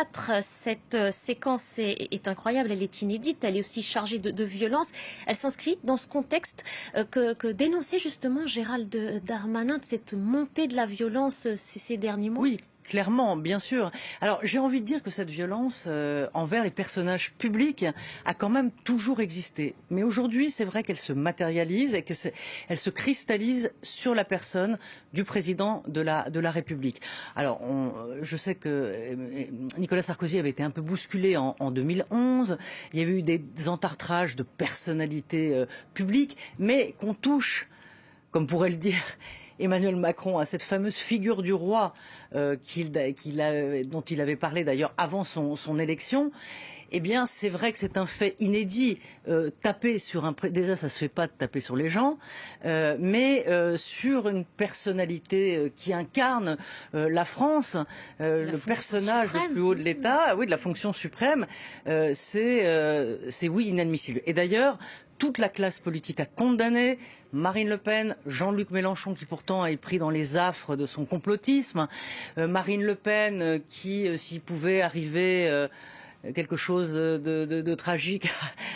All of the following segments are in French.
théâtre. Cette séquence est incroyable, elle est inédite, elle est aussi chargée de violence. Elle s'inscrit dans ce contexte que dénonçait justement Gérald Darmanin, de cette montée de la violence ces derniers mois. Oui, clairement, bien sûr. Alors j'ai envie de dire que cette violence envers les personnages publics a quand même toujours existé. Mais aujourd'hui, c'est vrai qu'elle se matérialise et qu'elle se cristallise sur la personne du président de la République. Alors je sais que Nicolas Sarkozy avait été un peu bousculé en 2011. Il y avait eu des entartrages de personnalités publiques, mais qu'on touche, comme pourrait le dire Emmanuel Macron, à cette fameuse figure du roi dont il avait parlé d'ailleurs avant son élection, eh bien c'est vrai que c'est un fait inédit. Taper sur déjà ça se fait pas de taper sur les gens, mais sur une personnalité qui incarne la France, le personnage suprême. le plus haut de l'État, oui, de la fonction suprême, c'est oui inadmissible. Et d'ailleurs, toute la classe politique a condamné Marine Le Pen, Jean-Luc Mélenchon qui pourtant est pris dans les affres de son complotisme, Marine Le Pen qui, s'il pouvait arriver quelque chose de tragique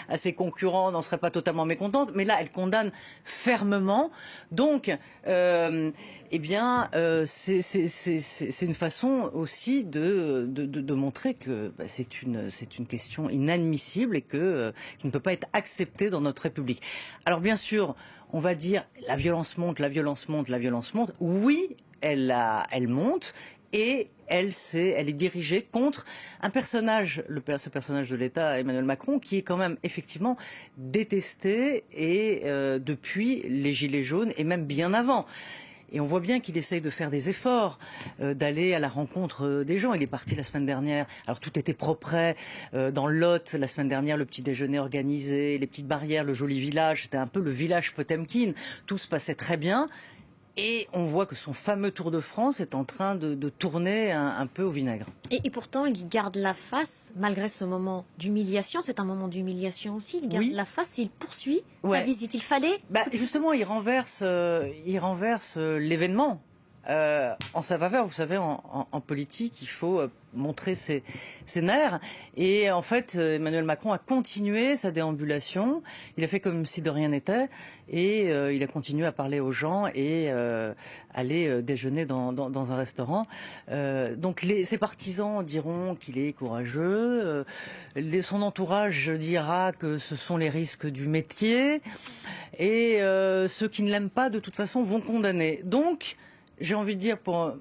à ses concurrents, n'en serait pas totalement mécontente, mais là elle condamne fermement. Donc eh bien c'est une façon aussi de montrer que c'est une question inadmissible et qui ne peut pas être acceptée dans notre République. Alors bien sûr, on va dire la violence monte, la violence monte, la violence monte. Oui, elle monte. Et elle est dirigée contre un personnage, ce personnage de l'État, Emmanuel Macron, qui est quand même effectivement détesté et depuis les Gilets jaunes et même bien avant. Et on voit bien qu'il essaye de faire des efforts, d'aller à la rencontre des gens. Il est parti la semaine dernière. Alors tout était propre dans le Lot. La semaine dernière, le petit déjeuner organisé, les petites barrières, le joli village. C'était un peu le village Potemkin. Tout se passait très bien. Et on voit que son fameux Tour de France est en train de tourner un peu au vinaigre. Et pourtant, il garde la face, malgré ce moment d'humiliation. C'est un moment d'humiliation aussi. Il garde la face, il poursuit sa visite. Il fallait... Justement, il renverse l'événement en sa faveur. Vous savez, en politique, il faut montrer ses nerfs. Et en fait, Emmanuel Macron a continué sa déambulation. Il a fait comme si de rien n'était. Et il a continué à parler aux gens et aller déjeuner dans un restaurant. Donc ses partisans diront qu'il est courageux. Son entourage dira que ce sont les risques du métier. Et ceux qui ne l'aiment pas, de toute façon, vont condamner. Donc, j'ai envie de dire pour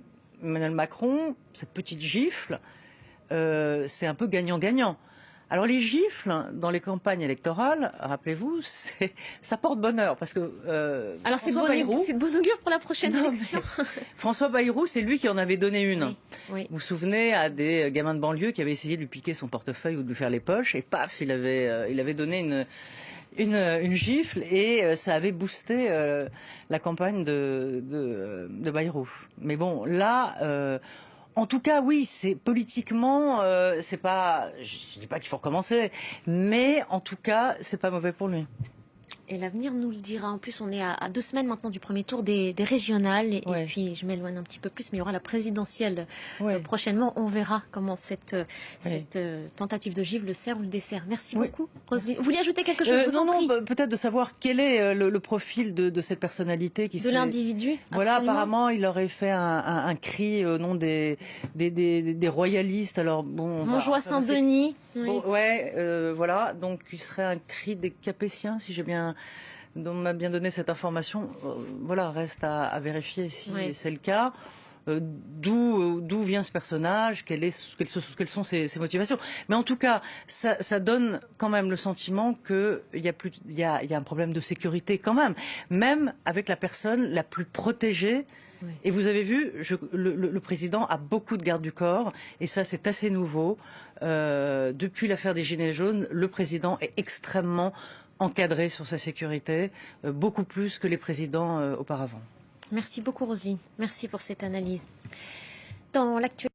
Emmanuel Macron, cette petite gifle, c'est un peu gagnant-gagnant. Alors les gifles dans les campagnes électorales, rappelez-vous, ça porte bonheur parce que alors c'est de bon augure pour la prochaine élection. François Bayrou, c'est lui qui en avait donné une. Oui, oui. Vous vous souvenez à des gamins de banlieue qui avaient essayé de lui piquer son portefeuille ou de lui faire les poches et paf, il avait donné une gifle et ça avait boosté la campagne de Bayrou. Mais bon, là, en tout cas, oui, c'est politiquement, c'est pas, je dis pas qu'il faut recommencer, mais en tout cas, c'est pas mauvais pour lui. Et l'avenir nous le dira. En plus, on est à 2 semaines maintenant du premier tour des régionales. Et puis, je m'éloigne un petit peu plus, mais il y aura la présidentielle prochainement. On verra comment cette tentative de gifle le sert ou le dessert. Merci beaucoup, Roselyne. Vous vouliez ajouter quelque chose? Non, peut-être de savoir quel est le profil de cette personnalité qui de l'individu. Voilà, apparemment, il aurait fait un cri au nom des royalistes. Alors bon, Montjoie Saint-Denis. Voilà. Donc, il serait un cri des Capétiens, si j'ai bien dont m'a bien donné cette information. Voilà, reste à vérifier si c'est le cas. D'où vient ce personnage, quelles sont ses motivations. Mais en tout cas, ça donne quand même le sentiment qu'il y a un problème de sécurité quand même avec la personne la plus protégée. Et vous avez vu, le président a beaucoup de gardes du corps, et ça c'est assez nouveau. Depuis l'affaire des Gilets jaunes, le président est extrêmement encadré sur sa sécurité, beaucoup plus que les présidents auparavant. Merci beaucoup, Roselyne. Merci pour cette analyse. Dans l'actualité.